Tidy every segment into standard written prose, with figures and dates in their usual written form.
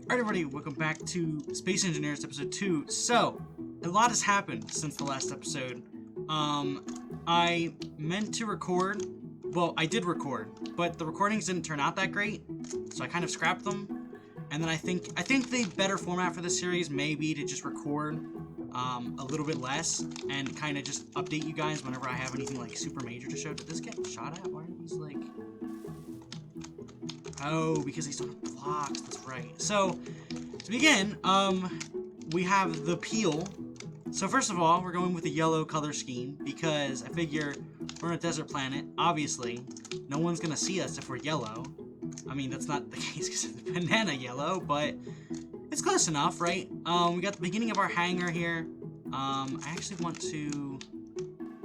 Alright everybody, welcome back to Space Engineers episode 2. So, a lot has happened since the last episode. I meant to record, well, I did record, but the recordings didn't turn out that great, so I kind of scrapped them. And then I think the better format for this series may be to just record a little bit less and kind of just update you guys whenever I have anything like super major to show. Did this get shot at? Why are these like... Oh, because these don't have blocks, that's right. So, to begin, we have the peel. So first of all, we're going with the yellow color scheme because I figure we're on a desert planet. Obviously, no one's gonna see us if we're yellow. I mean, that's not the case because it's banana yellow, but it's close enough, right? We got the beginning of our hangar here. I actually want to...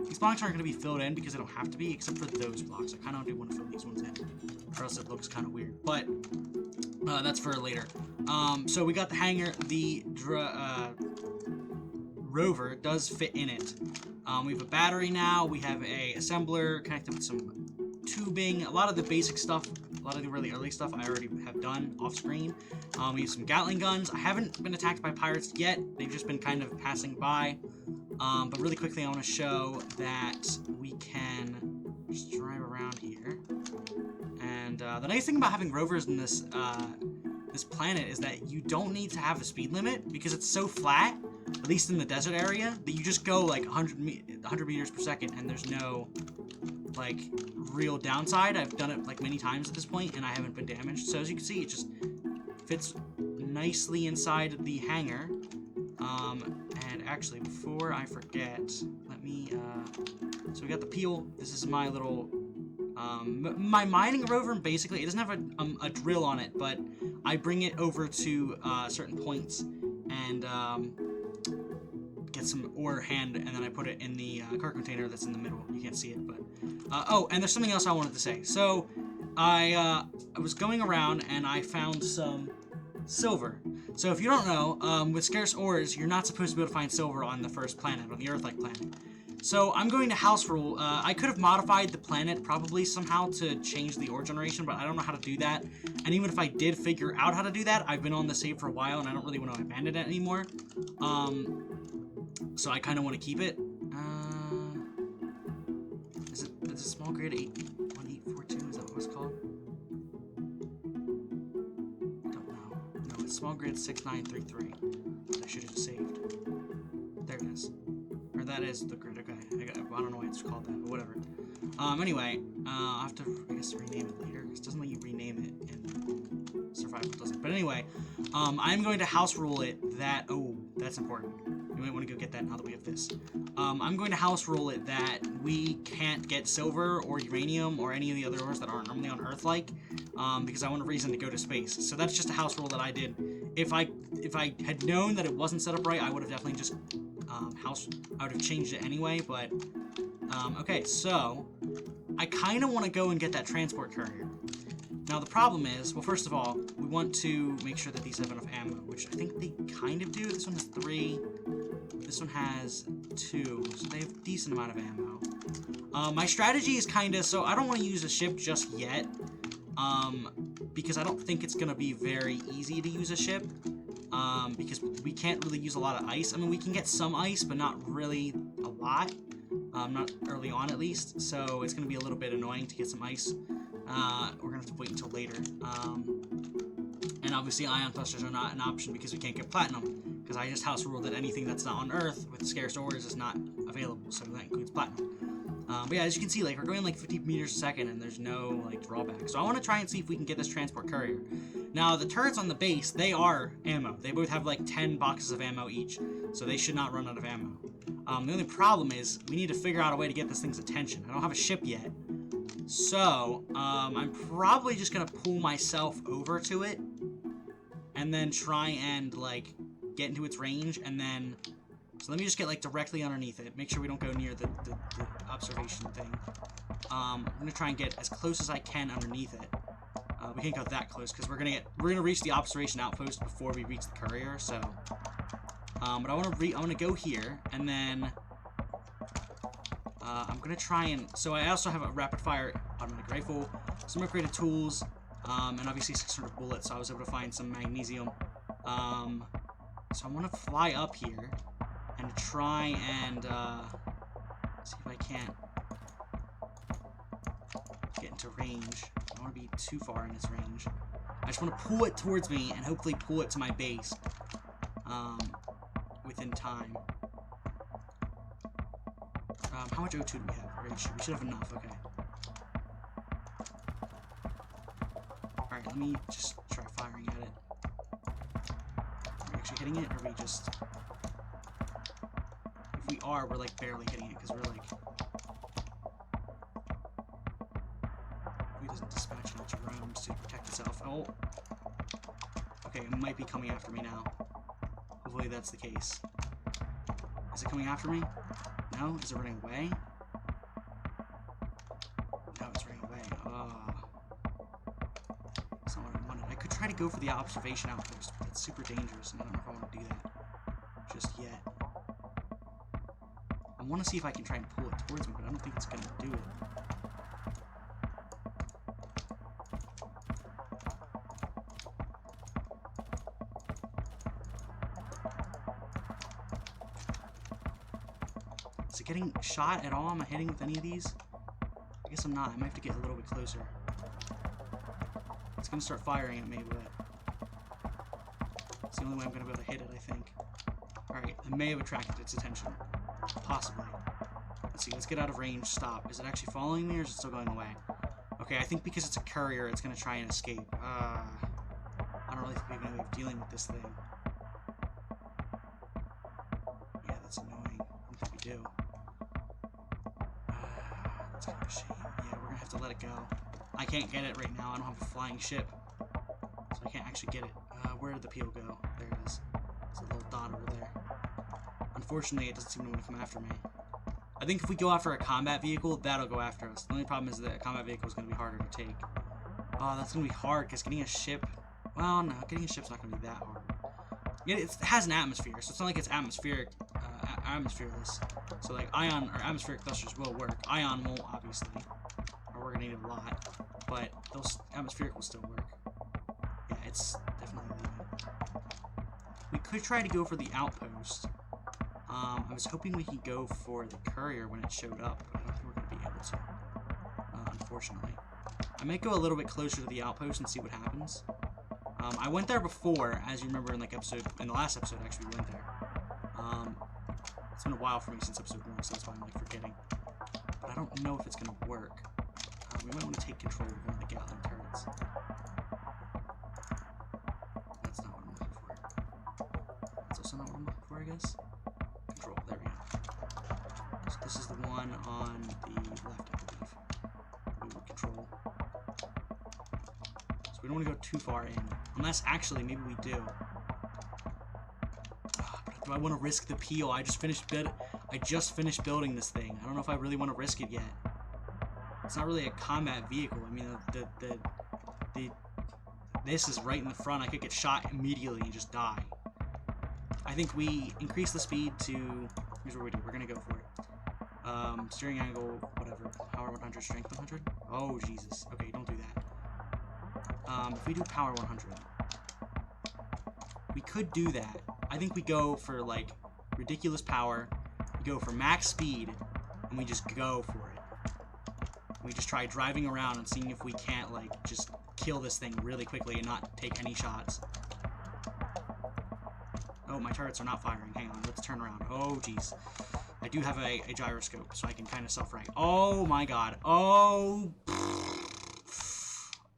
These blocks aren't going to be filled in because they don't have to be, except for those blocks. I kind of do want to fill these ones in, or else it looks kind of weird. But that's for later. So we got the hangar. The rover does fit in it. We have a battery now. We have a assembler connected with some tubing. A lot of the basic stuff, a lot of the really early stuff I already have done off screen. We have some Gatling guns. I haven't been attacked by pirates yet. They've just been kind of passing by. But really quickly, I want to show that we can just drive around here. And the nice thing about having rovers in this this planet is that you don't need to have a speed limit because it's so flat, at least in the desert area, that you just go like 100 meters per second, and there's no like real downside. I've done it like many times at this point, and I haven't been damaged. So as you can see, it just fits nicely inside the hangar. And actually, before I forget, let me, so we got the peel. This is my little, my mining rover, basically, it doesn't have a drill on it, but I bring it over to, certain points and, get some ore hand, and then I put it in the, cargo container that's in the middle. You can't see it, but, oh, and there's something else I wanted to say. So, I was going around, and I found some silver. So if you don't know, with scarce ores, you're not supposed to be able to find silver on the first planet, on the Earth-like planet. So I'm going to house rule. I could have modified the planet probably somehow to change the ore generation, but I don't know how to do that. And even if I did figure out how to do that, I've been on the save for a while, and I don't really want to abandon it anymore. So I kind of want to keep it. Is it small grade 1842? Is that what it's called? Small grid 6933. I should have saved. There it is. Or that is the grid. Okay. I don't know why it's called that, but whatever. Anyway, I'll have to, I guess, rename it later. It doesn't let you rename it in survival, does it? But anyway, I'm going to house rule it that, oh, that's important. You might want to go get that now that we have this. I'm going to house rule it that we can't get silver or uranium or any of the other ores that aren't normally on Earth-like, because I want a reason to go to space. So that's just a house rule that I did. If I had known that it wasn't set up right, I would have definitely just I would have changed it anyway. But okay, so I kind of want to go and get that transport courier. Now the problem is, well, first of all, we want to make sure that these have enough ammo, which I think they kind of do. This one has 3. This one has 2, so they have a decent amount of ammo. My strategy is kind of, so I don't want to use a ship just yet, because I don't think it's going to be very easy to use a ship, because we can't really use a lot of ice. I mean, we can get some ice, but not really a lot, not early on at least, so it's going to be a little bit annoying to get some ice. We're going to have to wait until later. And obviously ion thrusters are not an option because we can't get platinum, because I just house ruled that anything that's not on Earth with scarce ores is not available, so that includes platinum. But yeah, as you can see, like, we're going like 50 meters a second and there's no like drawback. So I want to try and see if we can get this transport courier. Now the turrets on the base, they are ammo. They both have like 10 boxes of ammo each, so they should not run out of ammo. The only problem is we need to figure out a way to get this thing's attention. I don't have a ship yet. So, I'm probably just gonna pull myself over to it, and then try and, like, get into its range, and then, so let me just get, like, directly underneath it, make sure we don't go near the observation thing. I'm gonna try and get as close as I can underneath it. We can't go that close, because we're gonna reach the observation outpost before we reach the courier, so, but I wanna go here, and then, I'm gonna try and, so I also have a rapid fire automatic rifle, some upgraded tools, and obviously 600 bullets, so I was able to find some magnesium So I want to fly up here and try and see if I can't get into range. I don't want to be too far in its range. I just want to pull it towards me and hopefully pull it to my base within time. How much O2 do we have? We should have enough, okay. Alright, let me just try firing at it. Are we actually hitting it, or are we just... If we are, we're like barely hitting it, because we're like... If we doesn't dispatch any drones to protect itself. Oh! Okay, it might be coming after me now. Hopefully that's the case. Is it coming after me? No? Is it running away? No, it's running away. That's not what I wanted. I could try to go for the observation outpost, but that's super dangerous, and I don't know if I want to do that just yet. I want to see if I can try and pull it towards me, but I don't think it's going to do it. Is it getting shot at all? Am I hitting with any of these? I guess I'm not. I might have to get a little bit closer. It's going to start firing at me, but it's the only way I'm going to be able to hit it, I think. Alright, I may have attracted its attention. Possibly. Let's see, let's get out of range. Stop. Is it actually following me, or is it still going away? Okay, I think because it's a courier, it's going to try and escape. I don't really think we have any way of dealing with this thing. Yeah, that's annoying. I don't think we do. That's kind of a shame. Yeah, we're gonna have to let it go. I can't get it right now. I don't have a flying ship, so I can't actually get it. Where did the peel go? There it is. It's a little dot over there. Unfortunately, it doesn't seem to want to come after me. I think if we go after a combat vehicle, that'll go after us. The only problem is that a combat vehicle is going to be harder to take. Oh, that's going to be hard, because getting a ship... Well, no, getting a ship's not going to be that hard. Yeah, it has an atmosphere, so it's not like it's atmospheric, atmosphereless. So, like, ion, or atmospheric thrusters will work. Ion won't, obviously. Or we're going to need it a lot. But those atmospheric will still work. Yeah, it's definitely leaving. We could try to go for the outpost. I was hoping we could go for the courier when it showed up, but I don't think we're going to be able to, unfortunately. I might go a little bit closer to the outpost and see what happens. I went there before, as you remember in like in the last episode actually we went there. It's been a while for me since episode 1, so that's why I'm like forgetting. But I don't know if it's going to work. We might want to take control of one of the Gatling turrets. That's not what I'm looking for. That's also not what I'm looking for, I guess. Control, there we go. So this is the one on the left, I believe. We would control. So we don't want to go too far in. Unless, actually, maybe we do. But do I want to risk the peel? I just finished building this thing. I don't know if I really want to risk it yet. It's not really a combat vehicle. I mean, this is right in the front. I could get shot immediately and just die. I think we increase the speed to... Here's what we do. We're going to go for it. Steering angle, whatever. Power 100, strength 100. Oh, Jesus. Okay, don't do that. If we do power 100, we could do that. I think we go for, like, ridiculous power. We go for max speed, and we just go for it. We just try driving around and seeing if we can't, like, just kill this thing really quickly and not take any shots. Oh, my turrets are not firing. Hang on, let's turn around. Oh, jeez. I do have a gyroscope, so I can kind of self-right. Oh, my God. Oh.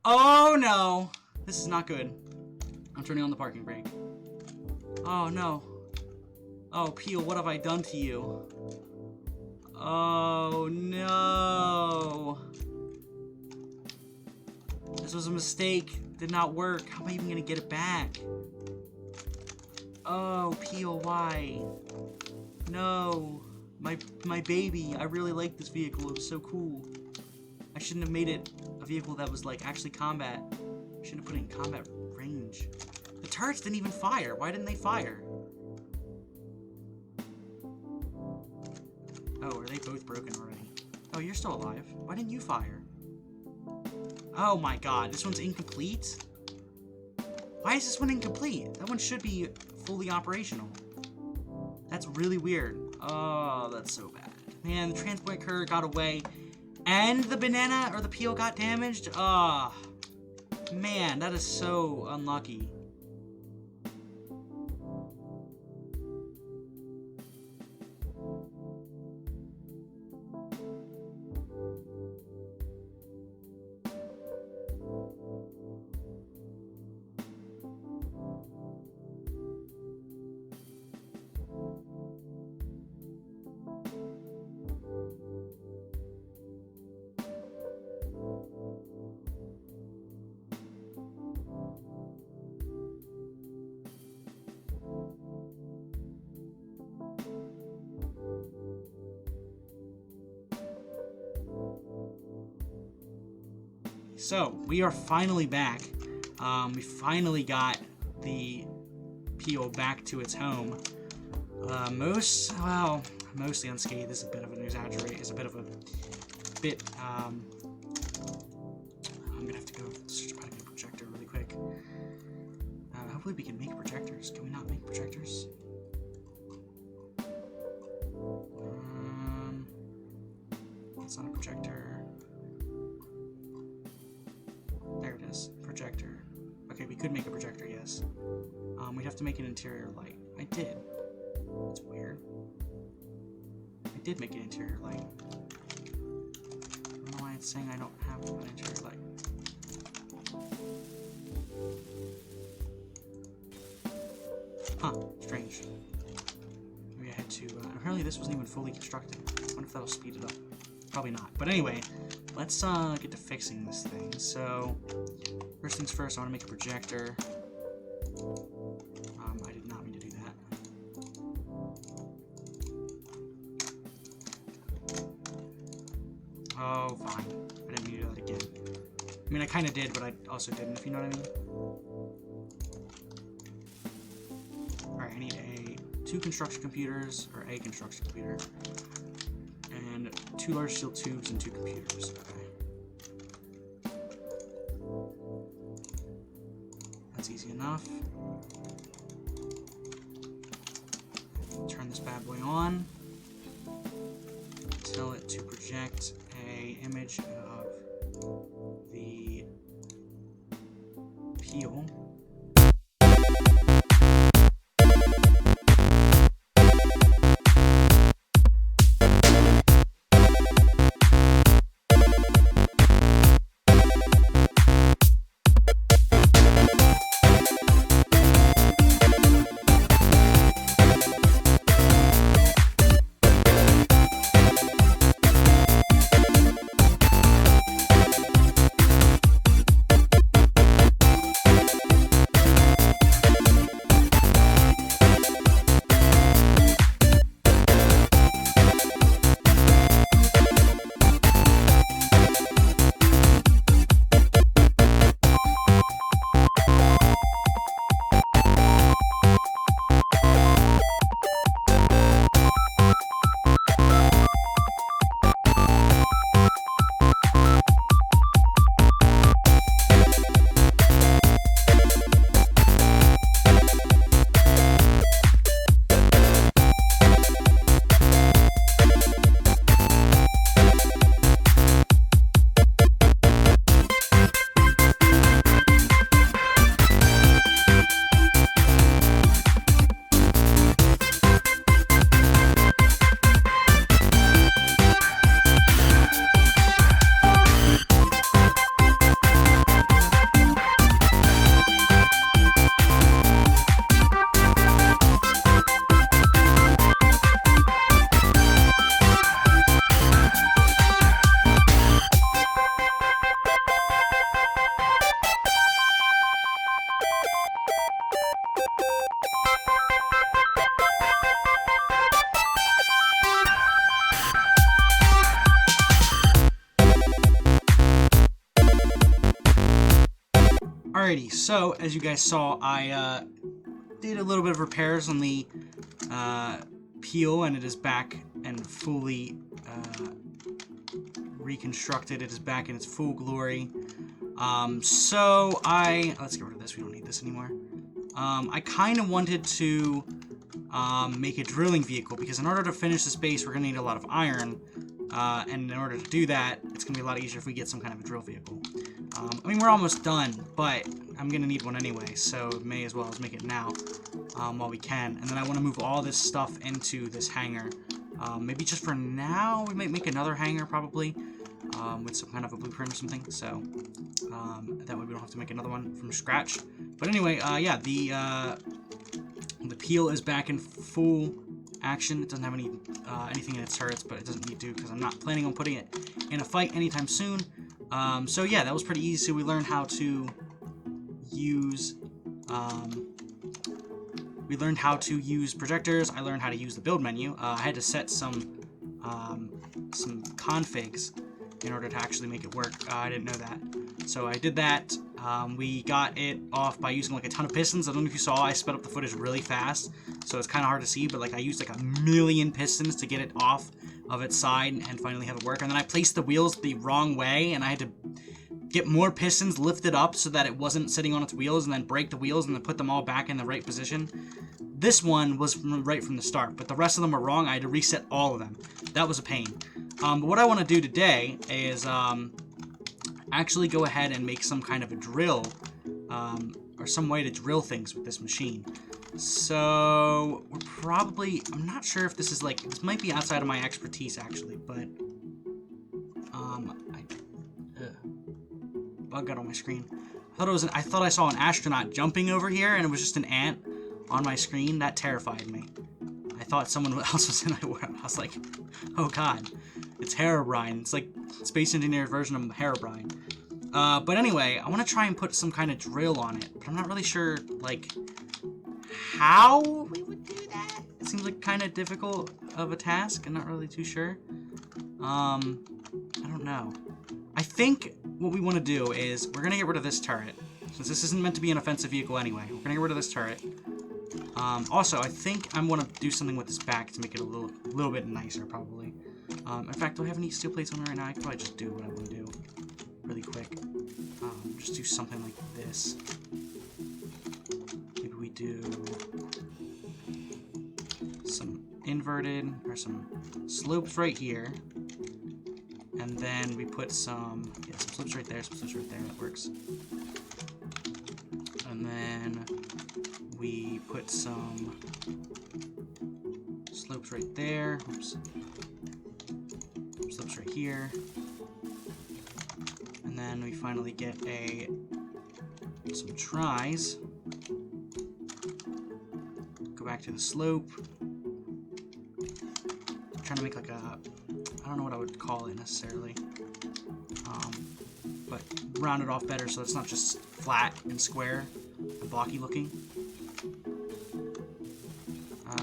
Oh, no. This is not good. I'm turning on the parking brake. Oh, no. Oh, Peel, what have I done to you? Oh, no. This was a mistake. Did not work. How am I even going to get it back? Oh, Peel, why? No. My baby. I really like this vehicle. It was so cool. I shouldn't have made it a vehicle that was, like, actually combat. I shouldn't have put it in combat range. The turrets didn't even fire. Why didn't they fire? Oh, are they both broken already? Oh, you're still alive. Why didn't you fire? Oh my God, this one's incomplete? Why is this one incomplete? That one should be fully operational. That's really weird. Oh, that's so bad. Man, the transport curve got away, and the banana or the peel got damaged. Ah, man, that is so unlucky. So, we are finally back. We finally got the peel back to its home. Mostly unscathed. This is a bit of an exaggerate. It's a bit of a I'm gonna have to go search about a projector really quick. Hopefully we can make projectors. Can we not make projectors? That's not a projector. There it is. Projector. Okay, we could make a projector, yes. We'd have to make an interior light. I did. That's weird. I did make an interior light. I don't know why it's saying I don't have an interior light. Huh. Strange. Maybe I had to... apparently this wasn't even fully constructed. I wonder if that'll speed it up. Probably not. But anyway, let's get to fixing this thing. So, first things first, I want to make a projector. I did not mean to do that. Oh, fine. I didn't mean to do that again. I mean, I kind of did, but I also didn't, if you know what I mean. Alright, I need two construction computers, or a construction computer. And 2 large steel tubes and 2 computers. Okay. That's easy enough. Turn this bad boy on. Tell it to project a image of the peel. Alrighty, so as you guys saw, I did a little bit of repairs on the peel, and it is back and fully reconstructed. It is back in its full glory. So let's get rid of this. We don't need this anymore. I kind of wanted to make a drilling vehicle, because in order to finish this base, we're going to need a lot of iron. And in order to do that, it's going to be a lot easier if we get some kind of a drill vehicle. I mean, we're almost done, but I'm going to need one anyway, so may as well as make it now while we can. And then I want to move all this stuff into this hangar. Maybe just for now, we might make another hangar probably with some kind of a blueprint or something. So that way we don't have to make another one from scratch. But anyway, yeah, the peel is back in full action. It doesn't have any anything in its turrets, but it doesn't need to, because I'm not planning on putting it in a fight anytime soon. So yeah, that was pretty easy. So we learned how to use projectors. I learned how to use the build menu. I had to set some configs in order to actually make it work. I didn't know that, so I did that. We got it off by using like a ton of pistons. I don't know if you saw, I sped up the footage really fast, so it's kind of hard to see, but like I used like 1,000,000 pistons to get it off of its side and finally have it work. And then I placed the wheels the wrong way, and I had to get more pistons lifted up so that it wasn't sitting on its wheels, and then break the wheels and then put them all back in the right position. This one was right from the start, but the rest of them were wrong. I had to reset all of them. That was a pain. But what I want to do today is actually go ahead and make some kind of a drill, or some way to drill things with this machine. So we're probably, I'm not sure if this is like, this might be outside of my expertise actually, but bug got on my screen. I thought I saw an astronaut jumping over here, and it was just an ant on my screen. That terrified me. I thought someone else was in my world. I was like, oh god, it's Herobrine. It's like Space Engineer version of Herobrine. But anyway, I want to try and put some kind of drill on it, but I'm not really sure like how we would do that. It seems like kind of difficult of a task. I'm not really too sure. I don't know. I think what we want to do is we're gonna get rid of this turret, since this isn't meant to be an offensive vehicle anyway. We're gonna get rid of this turret. Also, I think I'm gonna do something with this back to make it a little bit nicer, probably. In fact, do I have any steel plates on me right now? I could probably just do what I want to do really quick. Just do something like this. Maybe we do some inverted, or some slopes right here. And then we put some slopes right there, some slopes right there, that works. And then we put some slopes right there. Oops. Slopes right here. And then we finally get some tries. Go back to the slope. I'm trying to make like a, I don't know what I would call it necessarily, but round it off better so it's not just flat and square and blocky looking.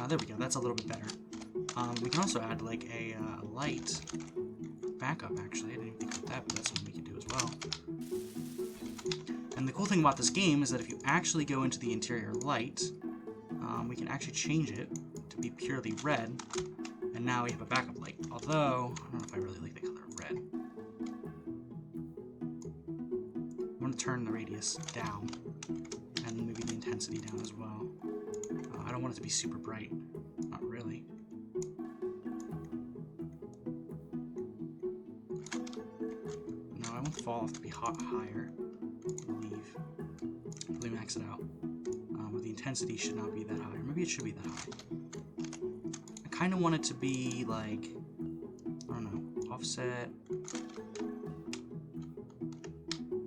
There we go, that's a little bit better. We can also add like a light backup, actually. I didn't even think about that, but that's something we can do as well. And the cool thing about this game is that if you actually go into the interior light, we can actually change it to be purely red. And now we have a backup light. Although, I don't know if I really like the color red. I'm going to turn the radius down. And maybe the intensity down as well. I don't want it to be super bright. Not really. No, I want the fall off to be higher. I believe. Really max it out. But the intensity should not be that high. Or maybe it should be that high. I kind of want it to be like, I don't know, offset.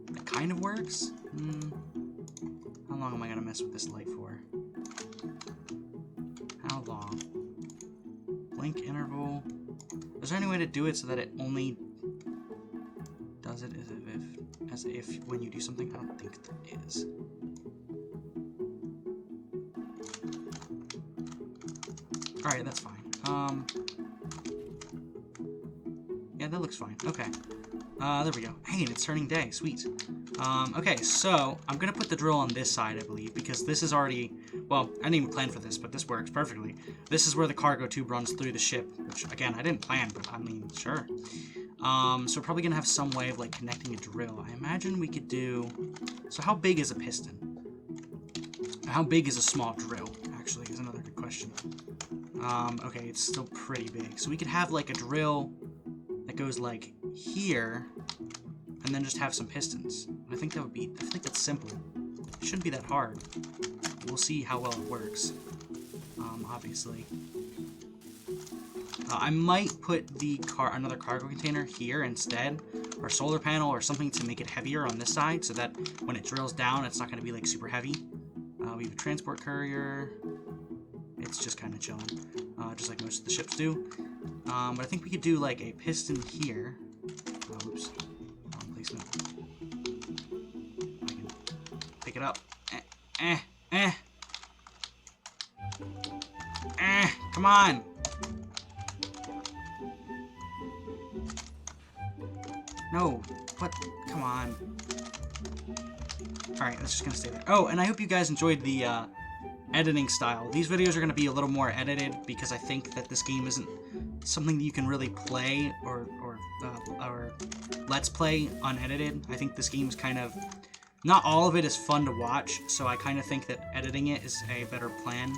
It kind of works. How long am I gonna mess with this light for? How long? Blink interval. Is there any way to do it so that it only does it as if when you do something? I don't think there is. Alright, that's fine. Yeah, that looks fine. Okay. There we go. Hey, it's turning day. Sweet. Okay, so I'm gonna put the drill on this side, I believe, because this is already, well, I didn't even plan for this, but this works perfectly. This is where the cargo tube runs through the ship, which, again, I didn't plan, but I mean, sure. So we're probably gonna have some way of like connecting a drill. I imagine we could do. So how big is a piston? How big is a small drill? Actually, is another good question. Okay, it's still pretty big. So we could have like a drill that goes like here, and then just have some pistons. I think that would be. I think that's simple. It shouldn't be that hard. We'll see how well it works. Obviously. I might put the another cargo container here instead, or solar panel or something to make it heavier on this side, so that when it drills down, it's not going to be like super heavy. We have a transport courier. It's just kind of chilling, just like most of the ships do. But I think we could do like a piston here. Oops, wrong placement. I can pick it up. Come on. No, what? Come on. Alright, that's just gonna stay there. Oh, and I hope you guys enjoyed the editing style. These videos are gonna be a little more edited because I think that this game isn't something that you can really play or let's play unedited. I think this game is kind of, not all of it is fun to watch, so I kind of think that editing it is a better plan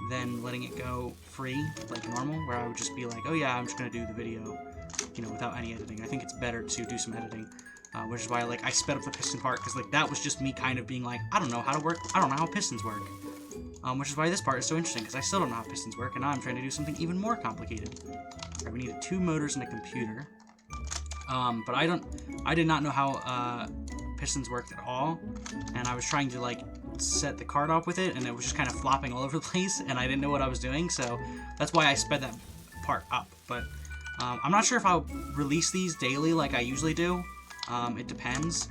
than letting it go free, like normal, where I would just be like, oh yeah, I'm just gonna do the video, you know, without any editing. I think it's better to do some editing, which is why like I sped up the piston part, because like that was just me kind of being like, I don't know how pistons work, which is why this part is so interesting, because I still don't know how pistons work, and now I'm trying to do something even more complicated. Alright, we needed 2 motors and a computer, but I did not know how pistons worked at all, and I was trying to like set the card up with it, and it was just kind of flopping all over the place, and I didn't know what I was doing, so that's why I sped that part up. But I'm not sure if I'll release these daily like I usually do. It depends.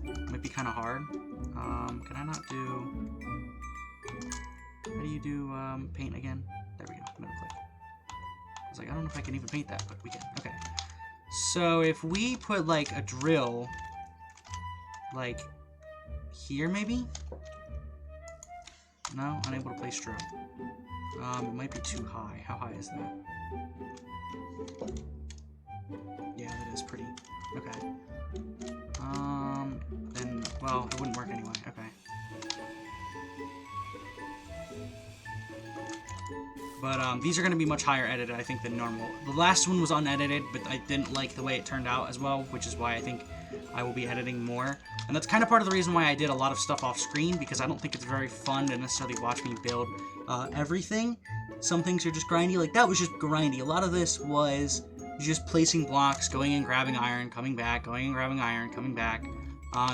It might be kind of hard. Can I not do... How do you do paint again? There we go. Middle click. I was like, I don't know if I can even paint that, but we can. Okay. So if we put like a drill like here maybe? No? Unable to place drill. It might be too high. How high is that? Yeah, that is pretty. Okay. Then, well, it wouldn't work anyway. Okay. But, these are going to be much higher edited, I think, than normal. The last one was unedited, but I didn't like the way it turned out as well, which is why I think I will be editing more. And that's kind of part of the reason why I did a lot of stuff off screen, because I don't think it's very fun to necessarily watch me build everything. Some things are just grindy, like that was just grindy. A lot of this was just placing blocks, going and grabbing iron, coming back, going and grabbing iron, coming back.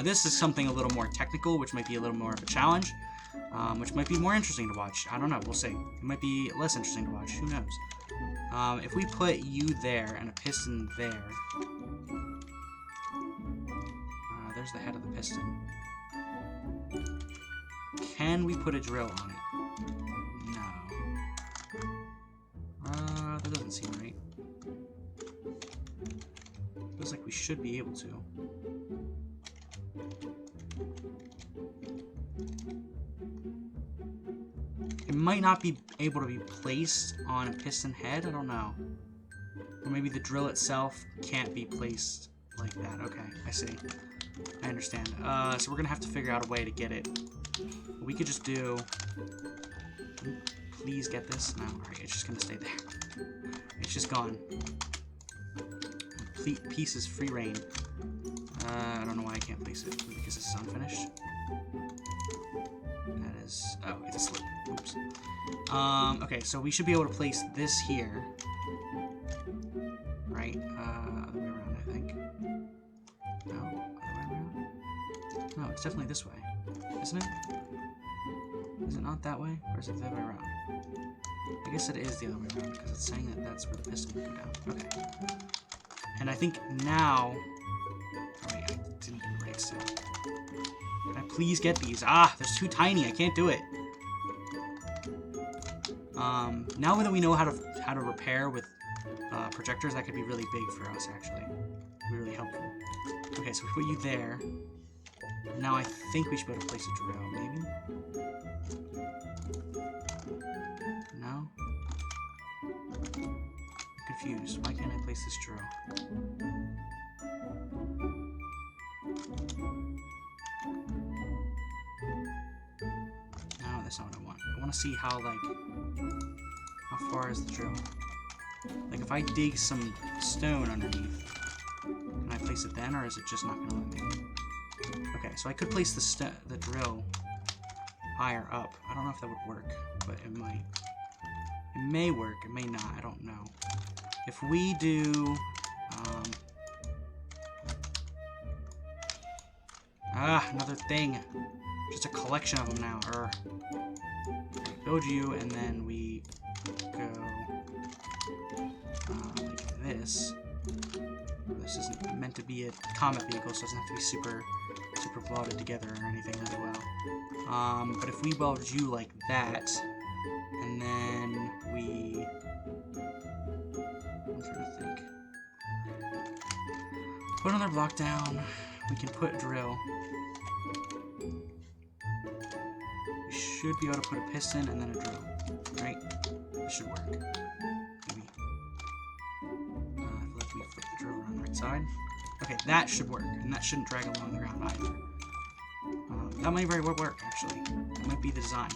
This is something a little more technical, which might be a little more of a challenge, which might be more interesting to watch. I don't know, we'll see. It might be less interesting to watch, who knows. If we put you there and a piston there, there's the head of the piston. Can we put a drill on it? No. That doesn't seem right. Feels like we should be able to. It might not be able to be placed on a piston head, I don't know. Or maybe the drill itself can't be placed like that. Okay, I see. I understand. So we're gonna have to figure out a way to get it. We could just do... Please get this? No, alright, it's just gonna stay there. It's just gone. Complete pieces, free reign. I don't know why I can't place it. Because this is unfinished. That is... Oh, it's a slip. Oops. Okay, so we should be able to place this here. Right? Other way around, I think. No? Other way around? No, it's definitely this way. Isn't it? Is it not that way? Or is it the other way around? I guess it is the other way around, because it's saying that that's where the piston would go down. Okay. And I think now... Oh, wait, I didn't do it right still. Can I please get these? Ah, they're too tiny. I can't do it. Now that we know how to repair with projectors, that could be really big for us, actually. Be really helpful. Okay, so we put you there. Now I think we should be able to place a drill, maybe? No? I'm confused. Why can't I place this drill? No, that's not what I want. I want to see how, like, how far is the drill? Like, if I dig some stone underneath, can I place it then, or is it just not going to let me? Okay, so I could place the drill higher up. I don't know if that would work, but it might. It may work, it may not, I don't know. If we do... another thing. Just a collection of them now. Build you, and then we go like this. This isn't meant to be a combat vehicle, so it doesn't have to be super welded together or anything really well. But if we weld you like that, and then we... I'm trying to think. Put another block down. We can put drill. We should be able to put a piston and then a drill, right? That should work. Maybe. Let me flip the drill around the right side. Okay, that should work, and that shouldn't drag along the ground either. That might very well work, actually. That might be the design.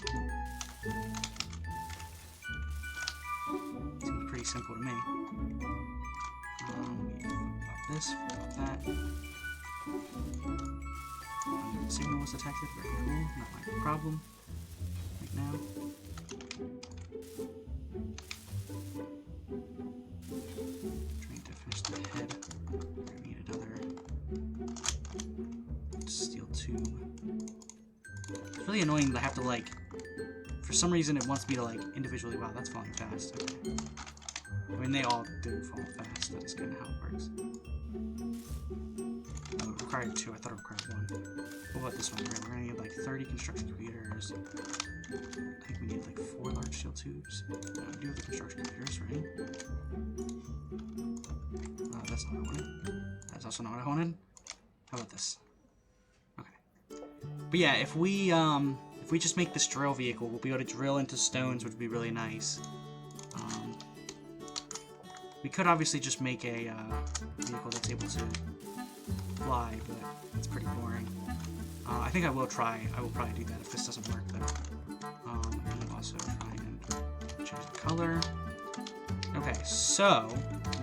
Seems pretty simple to me. We flip this, flip that. Signal was detected, very cool, not my problem right now. Trying to finish the head. We're gonna need another steel tube. It's really annoying that I have to, like, for some reason it wants me to, like, individually, wow, that's falling fast, okay. I mean, they all do fall fast, that's kind of how it works. Oh, it required 2, I thought it required 1. What about this one? We're gonna need like 30 construction computers. I think we need like 4 large steel tubes. We do have the construction computers, right? That's not what I wanted. That's also not what I wanted. How about this? Okay. But yeah, if we just make this drill vehicle, we'll be able to drill into stones, which would be really nice. We could obviously just make a vehicle that's able to fly, but it's pretty boring. I think I will probably do that if this doesn't work, though. And also try and change the color. Okay, so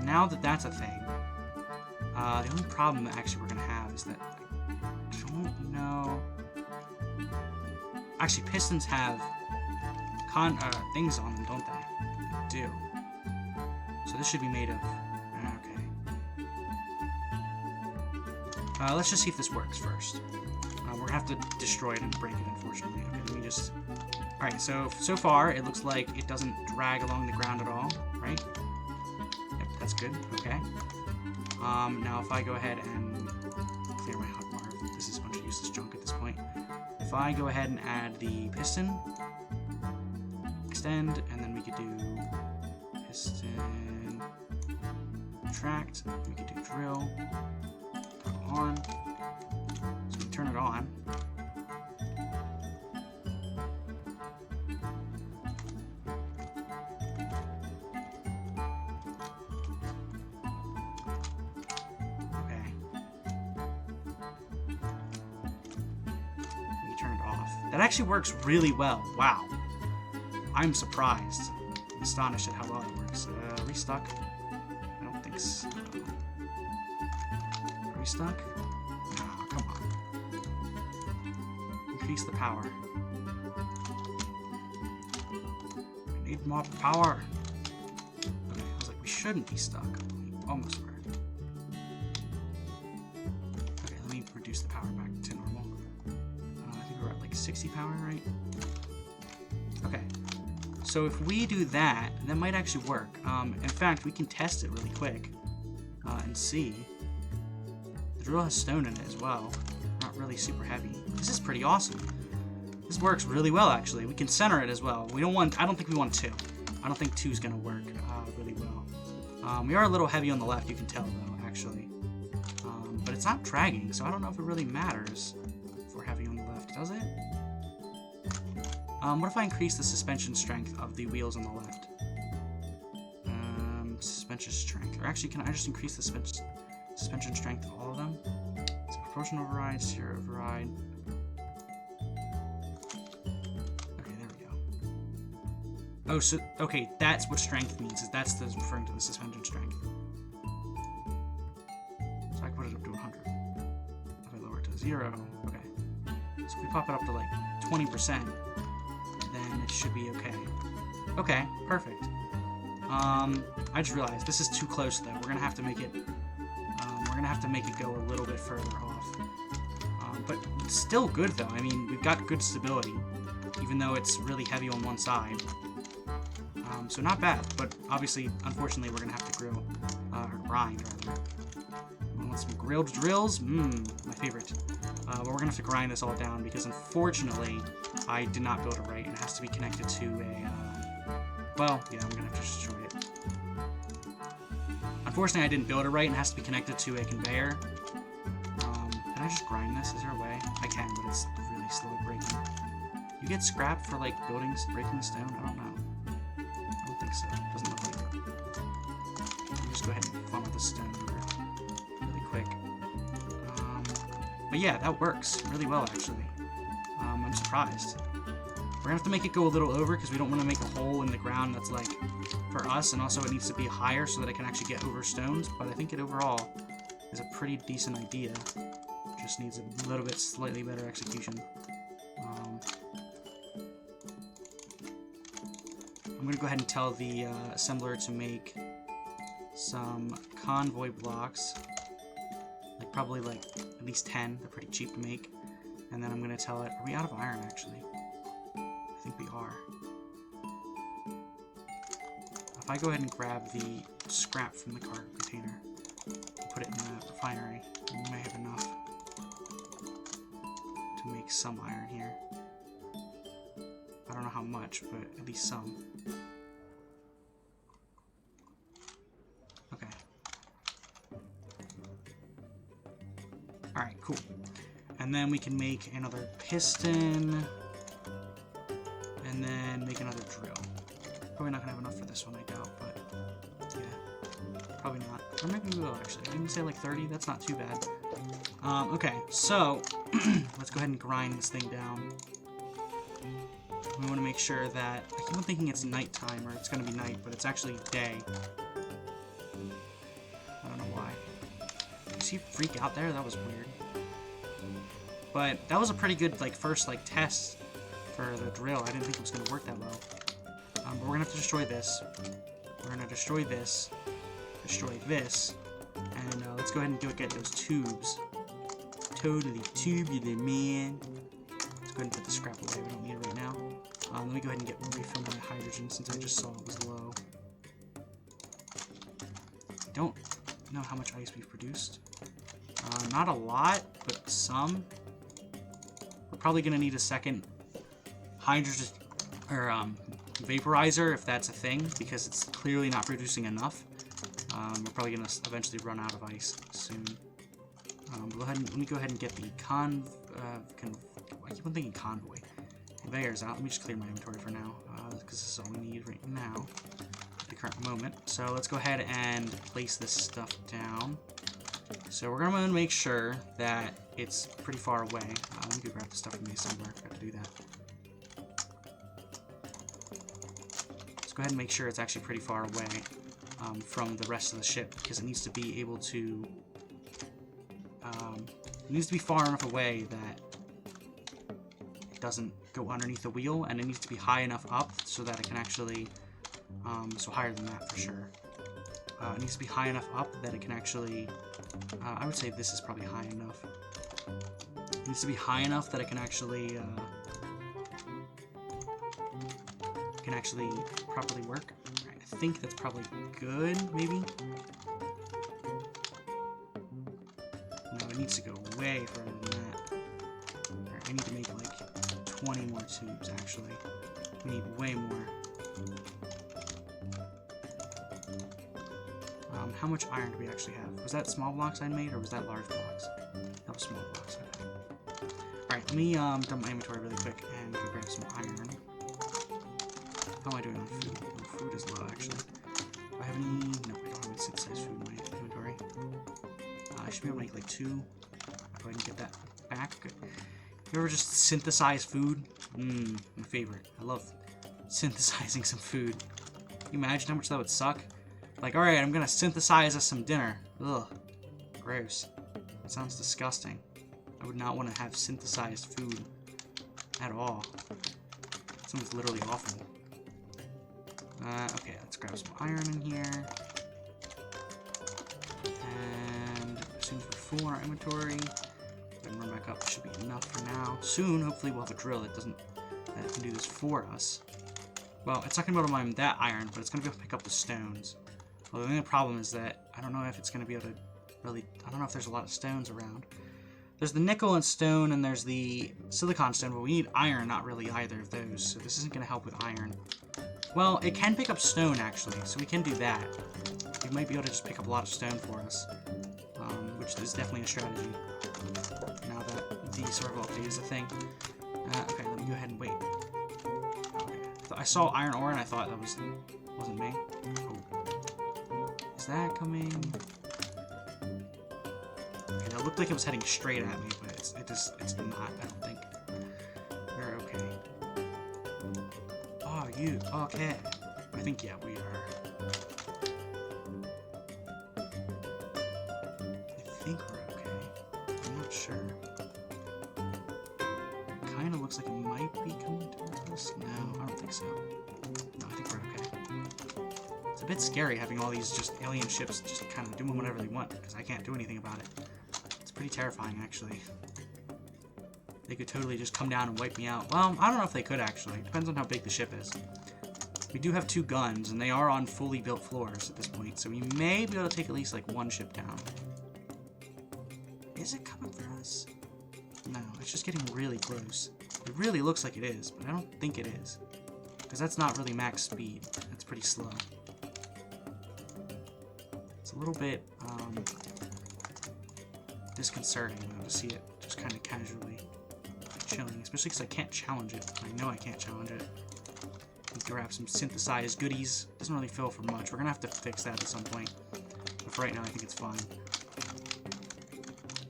now that that's a thing, the only problem that actually we're gonna have is that I don't know. Actually, pistons have things on them, don't they? They do. So this should be made of. Okay. Let's just see if this works first. We're gonna have to destroy it and break it, unfortunately. Okay, let me just... Alright, so far, it looks like it doesn't drag along the ground at all, right? Yep, that's good, okay. Now if I go ahead and clear my hotbar, this is a bunch of useless junk at this point. If I go ahead and add the piston, extend, and then we could do piston, retract, we could do drill, go on. So we turn it on. Okay. We turn it off. That actually works really well. Wow. I'm surprised. I'm astonished at how well it works. Are we stuck? I don't think so. Are we stuck? No, come on. Increase the power. We need more power. Okay, I was like, we shouldn't be stuck. We almost were. Okay, let me reduce the power back to normal. I think we're at like 60 power, right? Okay. So if we do that, that might actually work. In fact, we can test it really quick and see. The drill has stone in it as well. Not really super heavy. This is pretty awesome. This works really well, actually. We can center it as well. We don't want. I don't think we want 2. I don't think 2 is gonna work really well. We are a little heavy on the left. You can tell though, actually. But it's not dragging, so I don't know if it really matters if we're heavy on the left. Does it? What if I increase the suspension strength of the wheels on the left? Suspension much is strength? Or actually, can I just increase the suspension strength of all of them? So proportion override, zero override. Okay, there we go. Oh, so, okay, that's what strength means, is that's referring to the suspension strength. So I can put it up to 100. If I lower it to 0, okay. So if we pop it up to like 20%, then it should be okay. Okay, perfect. I just realized this is too close though. We're gonna have to make it. We're gonna have to make it go a little bit further off. But it's still good though. I mean, we've got good stability, even though it's really heavy on one side. So not bad. But obviously, unfortunately, we're gonna have to grind rather. I want some grilled drills. My favorite. But we're gonna have to grind this all down because unfortunately, I did not build it right, and it has to be connected to a. Well, yeah, I'm gonna have to destroy it. Unfortunately, I didn't build it right, and it has to be connected to a conveyor. Can I just grind this? Is there a way? I can, but it's really slow at breaking. You get scrap for, like, breaking stone? I don't know. I don't think so. It doesn't look like it. Let me just go ahead and funnel the stone really quick. But yeah, that works really well, actually. I'm surprised. We're gonna have to make it go a little over because we don't want to make a hole in the ground that's like for us, and also it needs to be higher so that it can actually get over stones. But I think it overall is a pretty decent idea. Just needs a little bit slightly better execution. I'm gonna go ahead and tell the assembler to make some convoy blocks, like probably like at least 10. They're pretty cheap to make. And then I'm gonna tell it. Are we out of iron actually? I think we are. If I go ahead and grab the scrap from the cargo container and put it in the refinery, we may have enough to make some iron here. I don't know how much, but at least some. Okay. Alright, cool. And then we can make another piston. And then make another drill. Probably not gonna have enough for this one, I doubt, but yeah, probably not. Or maybe we will actually. I didn't say like 30. That's not too bad. Okay, so let's go ahead and grind this thing down. We want to make sure that I keep on thinking it's nighttime or it's gonna be night, but it's actually day. I don't know why. Did you see freak out there? That was weird. But that was a pretty good like first like test for the drill. I didn't think it was going to work that well. But we're going to have to destroy this. We're going to destroy this. Destroy this. And let's go ahead and get those tubes. Totally tubular, man. Let's go ahead and put the scrap away. We don't need it right now. Let me go ahead and refill my hydrogen since I just saw it was low. I don't know how much ice we've produced. Not a lot, but some. We're probably going to need a second hydrogen or vaporizer if that's a thing, because it's clearly not producing enough. We're probably gonna eventually run out of ice soon. Let me go ahead and get the I keep on thinking convoy. Conveyors out. Let me just clear my inventory for now, because this is all we need right now at the current moment. So let's go ahead and place this stuff down. So we're gonna make sure that it's pretty far away. Let me go grab the stuff from the assembler. I forgot to do that. Let's go ahead and make sure it's actually pretty far away from the rest of the ship, because it needs to be able to. It needs to be far enough away that it doesn't go underneath the wheel, and it needs to be high enough up so that it can actually. So higher than that for sure. It needs to be high enough up that it can actually. I would say this is probably high enough. It needs to be high enough that it can actually. Properly work. Right, I think that's probably good, maybe? No, it needs to go way further than that. Alright, I need to make like 20 more tubes, actually. We need way more. How much iron do we actually have? Was that small blocks I made, or was that large blocks? That was small blocks, okay. Alright, let me dump my inventory really quick and go grab some iron. How am I doing on food? Oh, food is low, actually. Do I have any? No, I don't have any should be able to make like 2. Go ahead and get that back. Good. You ever just synthesize food? My favorite. I love synthesizing some food. Can you imagine how much that would suck? Like, alright, I'm gonna synthesize us some dinner. Ugh. Gross. That sounds disgusting. I would not want to have synthesized food at all. It sounds literally awful. Okay, let's grab some iron in here. And as soon as we're full in our inventory, and run back up, should be enough for now. Soon, hopefully, we'll have a drill that can do this for us. Well, it's not gonna be able to mine that iron, but it's gonna be able to pick up the stones. Well, the only problem is that I don't know if it's gonna be able to really. I don't know if there's a lot of stones around. There's the nickel and stone, and there's the silicon stone, but we need iron, not really either of those. So this isn't gonna help with iron. Well, it can pick up stone actually, so we can do that. We might be able to just pick up a lot of stone for us, which is definitely a strategy. Now that the survival update is a thing. Okay, let me go ahead and wait. Okay. I saw iron ore and I thought that wasn't me. Oh. Is that coming? Okay, that looked like it was heading straight at me, but it's not, I don't think. We're okay. Oh, you okay. I think yeah, we are. I think we're okay. I'm not sure. Kind of looks like it might be coming towards us. No, I don't think so. No, I think we're okay. It's a bit scary having all these just alien ships just kind of doing whatever they want, because I can't do anything about it. It's pretty terrifying, actually. They could totally just come down and wipe me out. Well, I don't know if they could, actually. It depends on how big the ship is. We do have 2 guns, and they are on fully built floors at this point, so we may be able to take at least, like, 1 ship down. Is it coming for us? No, it's just getting really close. It really looks like it is, but I don't think it is. Because that's not really max speed. That's pretty slow. It's a little bit, disconcerting, to see it just kind of casually chilling, especially because I can't challenge it. I know I can't challenge it. Let's grab some synthesized goodies. Doesn't really fill for much. We're gonna have to fix that at some point. But for right now, I think it's fine.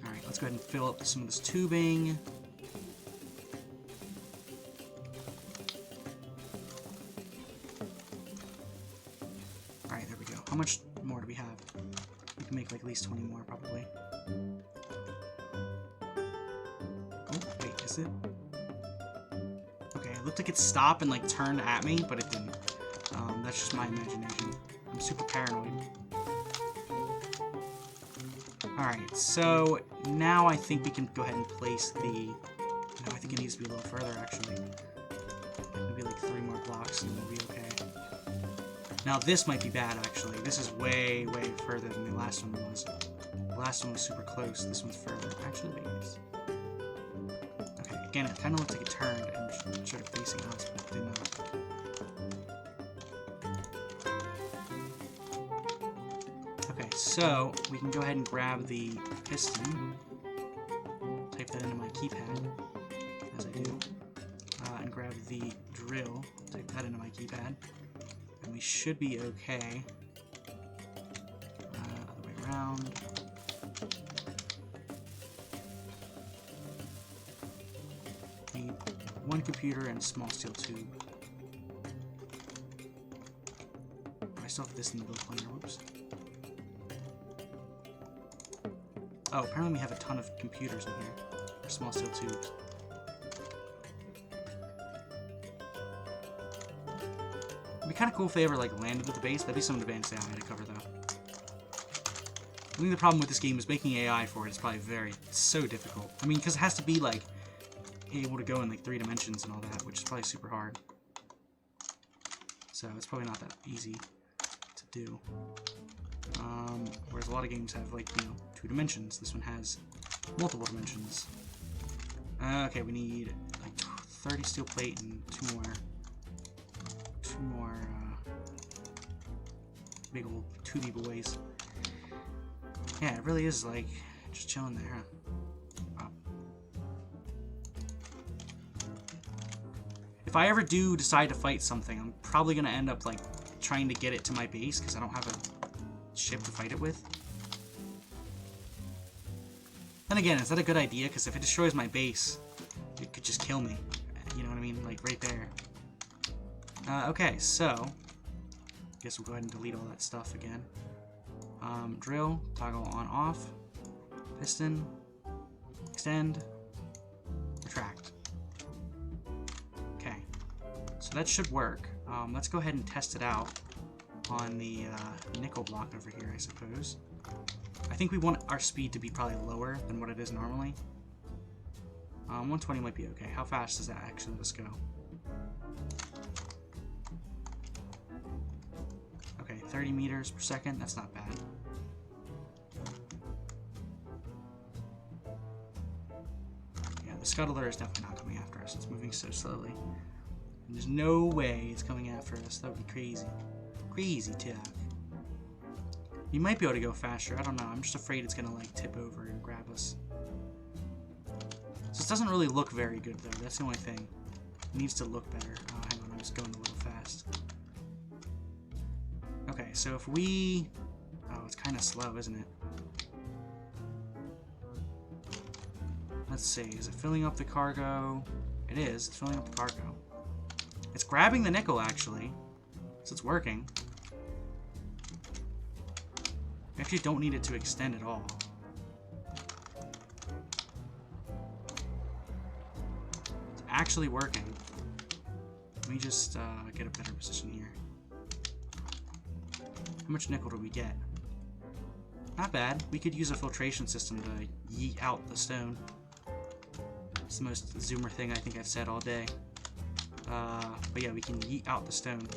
Alright, let's go ahead and fill up some of this tubing. Alright, there we go. How much more do we have? We can make like at least 20 more, probably. Oh, wait, is it? Okay, it looked like it stopped and like turned at me, but it didn't. That's just my imagination. I'm super paranoid. Alright, so now I think we can go ahead and place the... No, I think it needs to be a little further, actually. Maybe like 3 more blocks and we'll be okay. Now this might be bad, actually. This is way, way further than the last one was. The last one was super close. This one's further. Actually, wait. Okay, again, it kind of looks like it turned and started facing us, but it did not. Okay, so we can go ahead and grab the piston. Type that into my keypad, as I do. And grab the drill. Type that into my keypad. And we should be okay. Other way around. Need 1 computer and a small steel tube. I still have this in the build planner. Whoops. Oh, apparently we have a ton of computers in here. Or small steel tubes. It'd be kind of cool if they ever like landed at the base. That'd be some advanced AI to cover, though. I think the problem with this game is making AI for it is probably so difficult. I mean, because it has to be like able to go in like 3 dimensions and all that, which is probably super hard. So it's probably not that easy to do. Whereas a lot of games have like, 2 dimensions. This one has multiple dimensions. Okay, we need like 30 steel plate and 2 more big old tubey boys. Yeah, it really is like just chilling there, huh? Wow. If I ever do decide to fight something, I'm probably gonna end up like trying to get it to my base because I don't have a ship to fight it with. Then again, is that a good idea? Because if it destroys my base, it could just kill me. You know what I mean? Like, right there. Okay, so... I guess we'll go ahead and delete all that stuff again. Drill, toggle on, off. Piston. Extend. Retract. Okay. So that should work. Let's go ahead and test it out on the nickel block over here, I suppose. I think we want our speed to be probably lower than what it is normally. 120 might be okay. How fast does that actually let us go? Okay, 30 meters per second. That's not bad. Yeah, the scuttler is definitely not coming after us. It's moving so slowly. And there's no way it's coming after us. That would be crazy. Crazy tough. You might be able to go faster. I don't know. I'm just afraid it's gonna like tip over and grab us. So this doesn't really look very good though. That's the only thing. It needs to look better. Oh, hang on. I'm just going a little fast. Okay, so if we... Oh, it's kind of slow, isn't it? Let's see. Is it filling up the cargo? It is. It's filling up the cargo. It's grabbing the nickel, actually. So it's working. We actually don't need it to extend at all. It's actually working. Let me just get a better position here. How much nickel do we get? Not bad. We could use a filtration system to yeet out the stone. It's the most zoomer thing I think I've said all day. But yeah, we can yeet out the stone.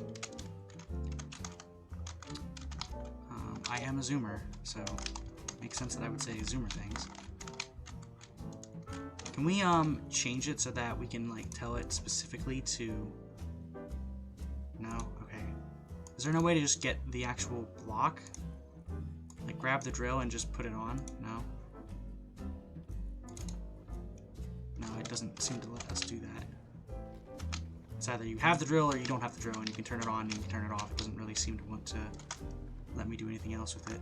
I am a zoomer, so it makes sense that I would say zoomer things. Can we change it so that we can like tell it specifically to... No? Okay. Is there no way to just get the actual block? Like grab the drill and just put it on? No? No, it doesn't seem to let us do that. It's either you have the drill or you don't have the drill, and you can turn it on and you can turn it off. It doesn't really seem to want to let me do anything else with it.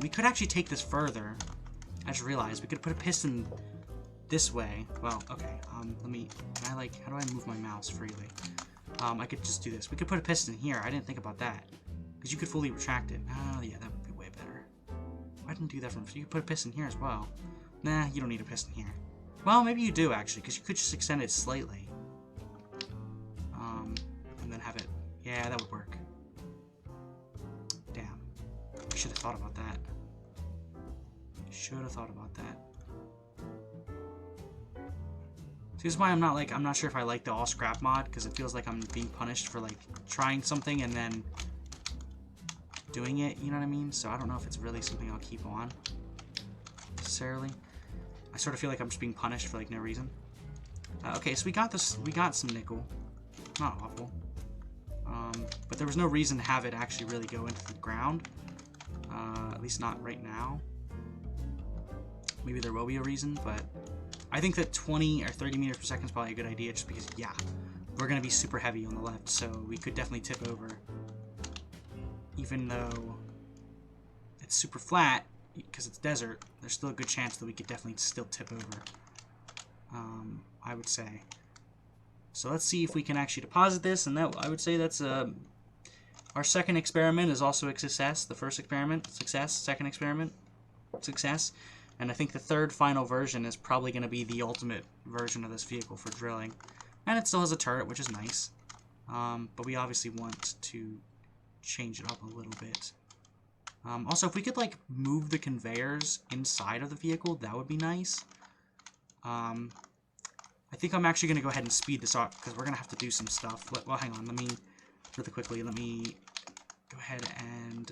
We could actually take this further. I just realized we could put a piston this way. Well, okay. Let me. Can I like? How do I move my mouse freely? I could just do this. We could put a piston here. I didn't think about that because you could fully retract it. Oh yeah, that would be way better. Why didn't do that from? You could put a piston here as well. Nah, you don't need a piston here. Well, maybe you do actually, because you could just extend it slightly. And then have it. Yeah, that would work. Damn. I should have thought about that. Should have thought about that. See, this is why I'm not sure if I like the all scrap mod, because it feels like I'm being punished for like trying something and then doing it, you know what I mean? So I don't know if it's really something I'll keep on necessarily. I sort of feel like I'm just being punished for like no reason. Okay, so we got some nickel. Not awful. But there was no reason to have it actually really go into the ground. At least not right now. Maybe there will be a reason, but I think that 20 or 30 meters per second is probably a good idea, just because, yeah, we're going to be super heavy on the left, so we could definitely tip over. Even though it's super flat, because it's desert, there's still a good chance that we could definitely still tip over, I would say. So let's see if we can actually deposit this, and that I would say that's our second experiment is also a success. The first experiment, success. Second experiment, success. And I think the third final version is probably going to be the ultimate version of this vehicle for drilling. And it still has a turret, which is nice. But we obviously want to change it up a little bit. Also, if we could like move the conveyors inside of the vehicle, that would be nice. I think I'm actually going to go ahead and speed this up because we're going to have to do some stuff. Well, hang on. Let me, really quickly, let me go ahead and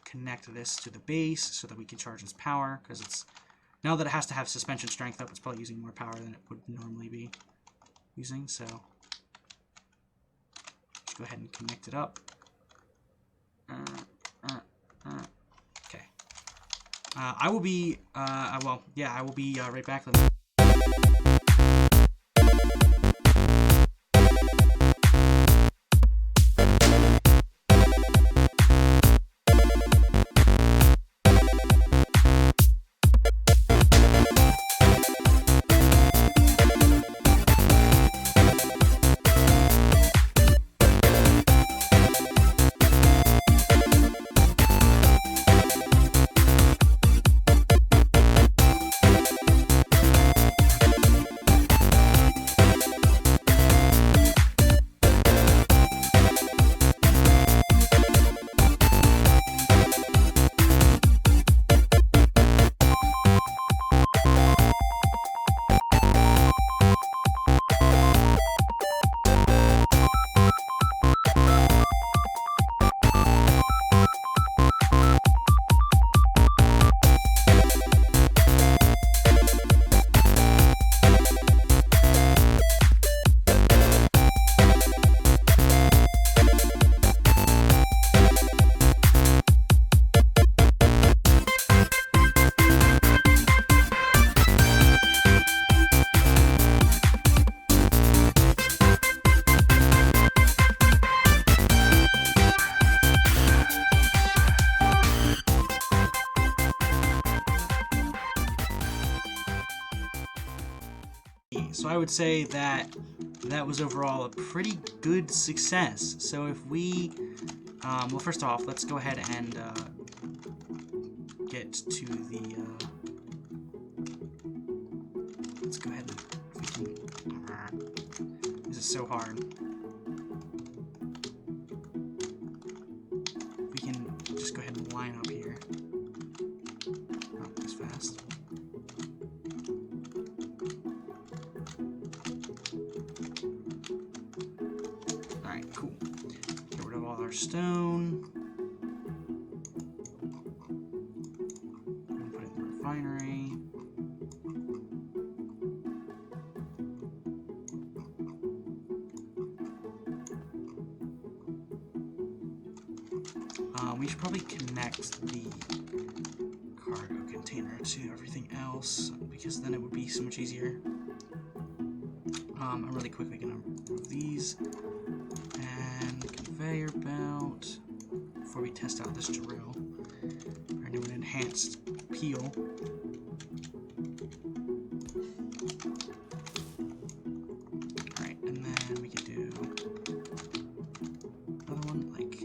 connect this to the base so that we can charge its power, because it's, now that it has to have suspension strength up, it's probably using more power than it would normally be using, so let's go ahead and connect it up. Okay. I will be, well, yeah, I will be right back. me. So I would say that that was overall a pretty good success. So if we, well, first off, let's go ahead and get to the, let's go ahead and, if we can, this is so hard. We can just go ahead and line up here. Not this fast. Alright, cool. Get rid of all our stone. Put it in the refinery. We should probably connect the cargo container to everything else, because then it would be so much easier. I'm really quickly gonna remove these and conveyor belt before we test out this drill. We're gonna do an enhanced peel. Alright, and then we could do another one like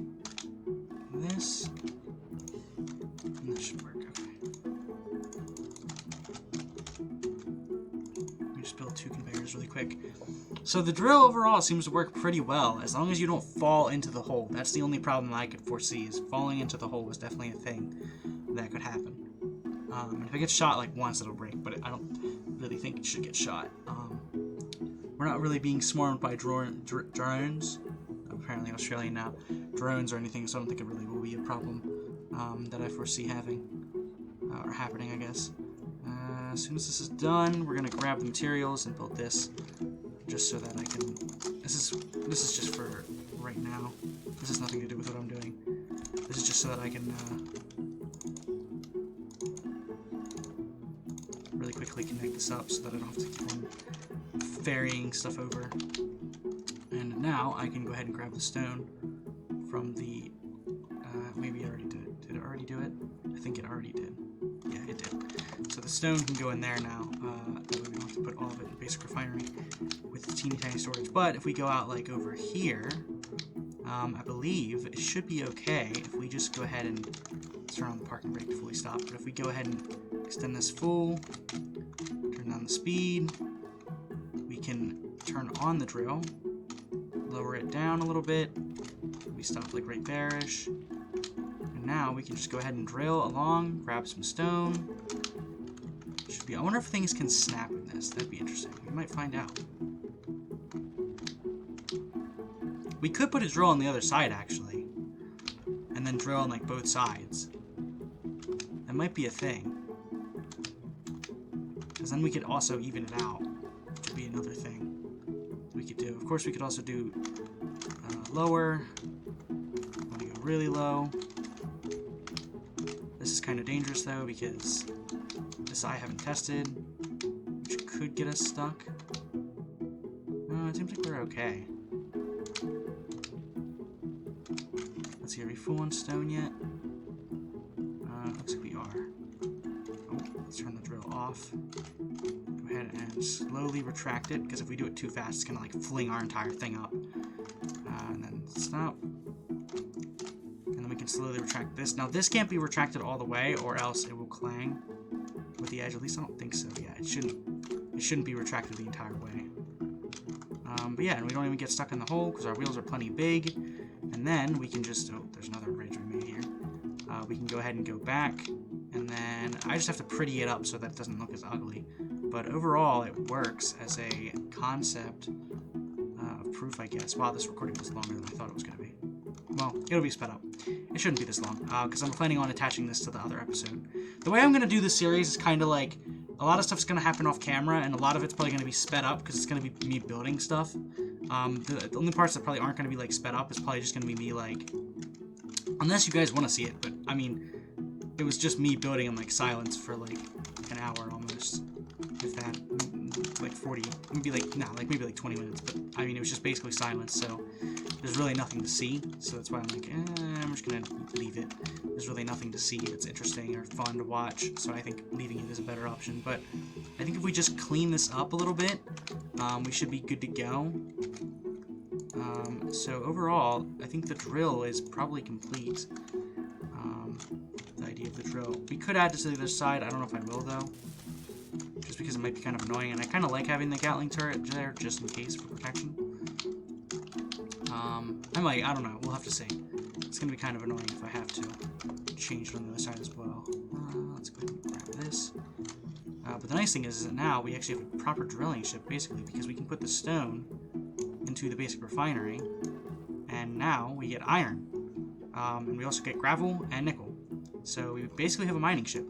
this, and that should work. Okay. Let me just build 2 conveyors really quick. So the drill overall seems to work pretty well, as long as you don't fall into the hole. That's the only problem I could foresee, is falling into the hole was definitely a thing that could happen. And if it gets shot like once, it'll break, but I don't really think it should get shot. We're not really being swarmed by drones. Apparently Australian now. Drones or anything, so I don't think it really will be a problem that I foresee having, or happening, I guess. As soon as this is done, we're gonna grab the materials and build this, just so that I can. This is just for right now. This has nothing to do with what I'm doing. This is just so that I can really quickly connect this up, so that I don't have to keep on ferrying stuff over. And now I can go ahead and grab the stone from the, maybe it already did it. Did it already do it? I think it already did. Yeah, it did. So the stone can go in there now. That way we don't have to put all of it in the basic refinery with the teeny tiny storage. But if we go out like over here, I believe it should be okay if we just go ahead and turn on the parking brake to fully stop. But if we go ahead and extend this full, turn down the speed, we can turn on the drill, lower it down a little bit. We stop like right there-ish. And now we can just go ahead and drill along, grab some stone. Should be. I wonder if things can snap in this. That'd be interesting. We might find out. We could put a drill on the other side actually, and then drill on like both sides. That might be a thing. Because then we could also even it out, which would be another thing we could do. Of course, we could also do lower. I'm gonna go really low. This is kind of dangerous though, because this I haven't tested, which could get us stuck. No, it seems like we're okay. Let's see, are we full on stone yet? Looks like we are. Oh, let's turn the drill off. Go ahead and slowly retract it, because if we do it too fast, it's gonna like fling our entire thing up. And then stop. And then we can slowly retract this. Now this can't be retracted all the way, or else it will clang with the edge. At least I don't think so. Yeah, it shouldn't be retracted the entire way. But yeah, and we don't even get stuck in the hole because our wheels are plenty big. And then we can just, oh, there's another ridge we made here. We can go ahead and go back, and then I just have to pretty it up so that it doesn't look as ugly. But overall, it works as a concept of proof, I guess. Wow, this recording was longer than I thought it was going to be. Well, it'll be sped up. It shouldn't be this long, because I'm planning on attaching this to the other episode. The way I'm going to do this series is kind of like, a lot of stuff's going to happen off camera, and a lot of it's probably going to be sped up, because it's going to be me building stuff. The only parts that probably aren't going to be, like, sped up is probably just going to be me, like, unless you guys want to see it, but, I mean, it was just me building in, like, silence for, like, an hour almost, if that, like, 40, maybe like, nah, like maybe like 20 minutes, but I mean, it was just basically silence, so there's really nothing to see, so that's why I'm like, I'm just gonna leave it. There's really nothing to see that's interesting or fun to watch, so I think leaving it is a better option, but I think if we just clean this up a little bit, we should be good to go. So overall, I think the drill is probably complete. The idea of the drill. We could add this to the other side. I don't know if I will, though. Just because it might be kind of annoying. And I kind of like having the Gatling turret there, just in case, for protection. I don't know. We'll have to see. It's going to be kind of annoying if I have to change it on the other side as well. Let's go ahead and grab this. But the nice thing is that now we actually have a proper drilling ship, basically, because we can put the stone into the basic refinery. And now we get iron. And we also get gravel and nickel. So we basically have a mining ship.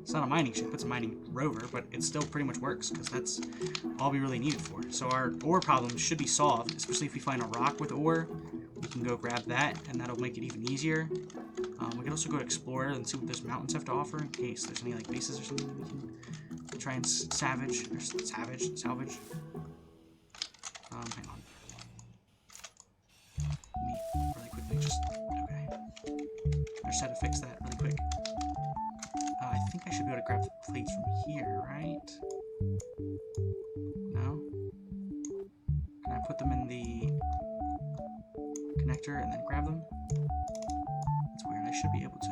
It's not a mining ship, it's a mining rover, but it still pretty much works, because that's all we really need it for. So our ore problem should be solved, especially if we find a rock with ore. We can go grab that, and that'll make it even easier. We can also go explore and see what those mountains have to offer, in case there's any like bases or something that we can try and salvage. Hang on. Me, really quickly, just... Okay. I just had to fix that really quick. I think I should be able to grab the plates from here, right? No? Can I put them in the connector and then grab them? That's weird. I should be able to.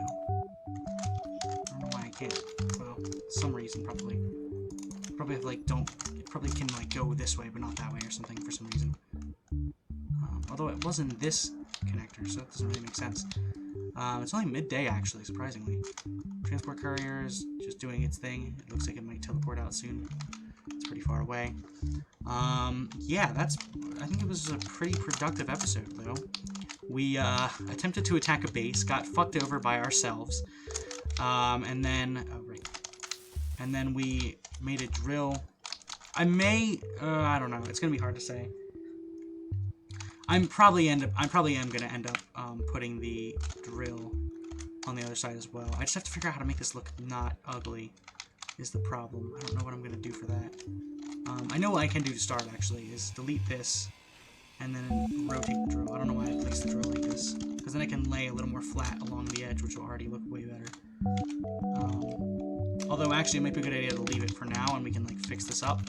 I don't know why I can't. Well, some reason probably. Probably have like probably can like go this way but not that way or something for some reason. Although it wasn't this connector, so that doesn't really make sense. It's only midday, actually, surprisingly. Transport courier is just doing its thing. It looks like it might teleport out soon. It's pretty far away. Yeah, I think it was a pretty productive episode, though. We attempted to attack a base, got fucked over by ourselves, and then... Oh, right. And then we made a drill. I don't know. It's gonna be hard to say. I probably am gonna end up putting the drill on the other side as well. I just have to figure out how to make this look not ugly is the problem. I don't know what I'm gonna do for that. I know what I can do to start actually is delete this and then rotate the drill. I don't know why I placed the drill like this, because then I can lay a little more flat along the edge, which will already look way better. Although actually it might be a good idea to leave it for now and we can like fix this up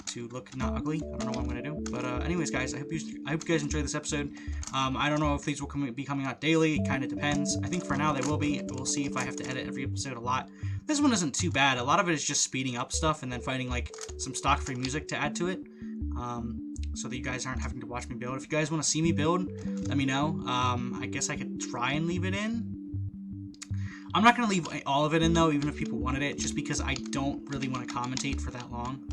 to look not ugly. I don't know what I'm gonna do, but anyways, guys, I hope you guys enjoyed this episode. I don't know if these will be coming out daily. It kind of depends. I think for now they will be. We'll see if I have to edit every episode a lot. This one isn't too bad. A lot of it is just speeding up stuff and then finding like some stock free music to add to it, so that you guys aren't having to watch me build. If you guys want to see me build, let me know. I guess I could try and leave it in. I'm not gonna leave all of it in though, even if people wanted it, just because I don't really want to commentate for that long.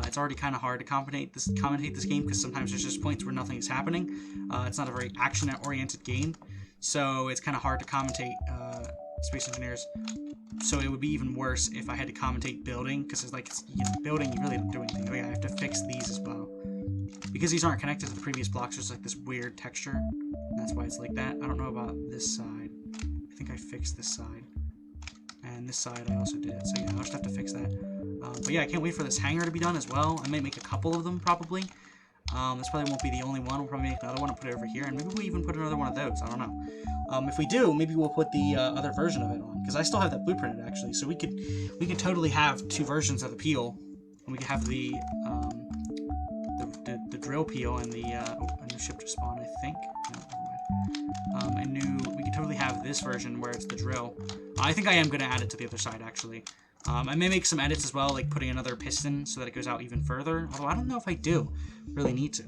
It's already kind of hard to commentate this game because sometimes there's just points where nothing is happening. It's not a very action-oriented game, so it's kind of hard to commentate Space Engineers. So it would be even worse if I had to commentate building, because it's like, building, you really don't do anything. Oh yeah, I have to fix these as well. Because these aren't connected to the previous blocks, there's like this weird texture, and that's why it's like that. I don't know about this side. I think I fixed this side. And this side I also did it, so yeah, I'll just have to fix that. But yeah, I can't wait for this hangar to be done as well. I might make a couple of them, probably. This probably won't be the only one. We'll probably make another one and put it over here, and maybe we'll even put another one of those. I don't know. If we do, maybe we'll put the other version of it on, because I still have that blueprinted, actually. So we could totally have two versions of the peel, and we could have the drill peel and the a new ship to spawn, I think. No, we could totally have this version where it's the drill. I think I am going to add it to the other side, actually. I may make some edits as well, like putting another piston so that it goes out even further. Although I don't know if I do really need to.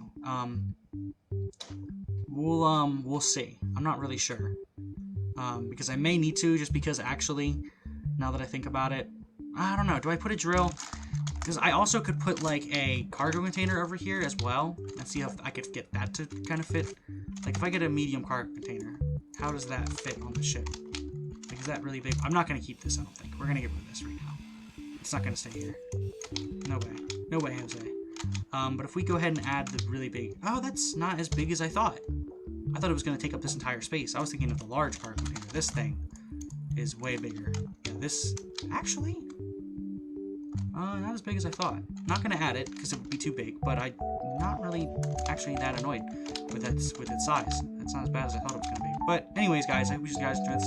We'll see. I'm not really sure. Because I may need to, just because actually, now that I think about it, I don't know. Do I put a drill? Because I also could put like a cargo container over here as well, and see if I could get that to kind of fit. Like if I get a medium cargo container, how does that fit on the ship? Like, is that really big? I'm not going to keep this, I don't think. We're going to get rid of this right now. It's not going to stay here. No way. No way, Jose. But if we go ahead and add the really big... Oh, that's not as big as I thought. I thought it was going to take up this entire space. I was thinking of the large cargo container. This thing is way bigger. Yeah, this... Actually... Not as big as I thought. Not gonna add it because it would be too big, but I'm not really actually that annoyed with its size. It's not as bad as I thought it was gonna be. But anyways, guys, I hope you guys enjoyed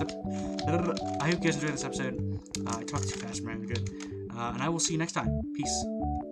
this episode. I talked too fast, man. Good. And I will see you next time. Peace.